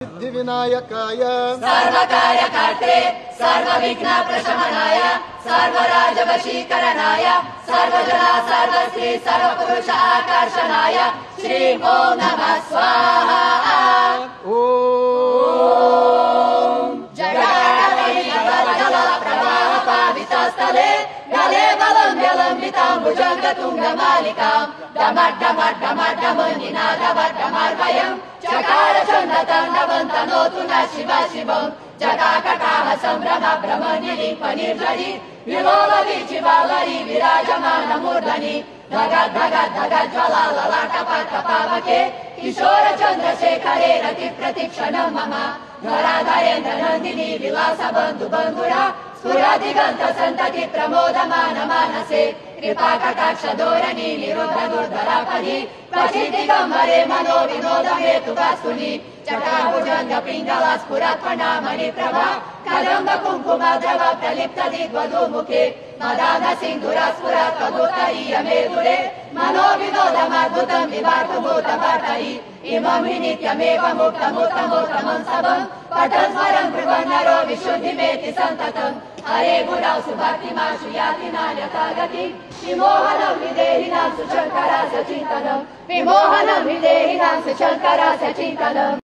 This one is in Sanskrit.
सिद्धिविनायकाय सर्वकार्यकर्त्रे सर्वविघ्नप्रशमनाय सर्वराजवशीकरणाय सर्वजना सर्वश्री सर्वपुरुष आकर्षणाय श्री ओम नमः स्वाहा। ओम जलप्रवाहपावितस्थले गले बलं जलम्बितां भुजङ्गतुङ्गमालिकां डमड्डमड्डमड्डमनिनादवड्डमर्वयम् चकार छन्दताण्डवन्तनोतु न शिव शिवं जटाकटाह सम्भ्रम भ्रमनिलिम्पनिर्झरि विलोलवीचिवालरि विराजमानमूर्धनि धग धग धग ज्वलललाटपटपावके किशोर चन्द्रशेखरे रतिप्रतिक्षणं मम धराधरेन्द्र नन्दिनी विलास बन्धु बन्धुरा स्फुरदिगन्त सन्तति प्रमोदमान मानसे कृपा कटाक्ष धोरणी निरुद्ध दुर्धरापदि क्वचि दिगम्बरे मनो विनोद हेतु वस्तुनि चटाभुजङ्ग पिङ्गला स्फुरत्वनामणि प्रभा कदम्ब कुङ्कुम द्रव प्रलिप्त दिग्वधू मुखे मदान सिन्धुर स्फुरत् तदुत्तरीय मेरुरे मनो विनोदमद्भुतं विभातभूतभटरि इमं हि नित्यमेव मुक्तमुत्तमोत्तमं सबं पठन् स्वरं ब्रुवन्नरो विशुद्धिमेति सन्ततम् हरे गुरौ सुभक्तिमाशु याति नान्यथा गतिम् विमोहनं विदेहिनां सुशङ्करा सचिन्तनम् विमोहनं विदेहिनां सुशङ्करा सचिन्तनम्।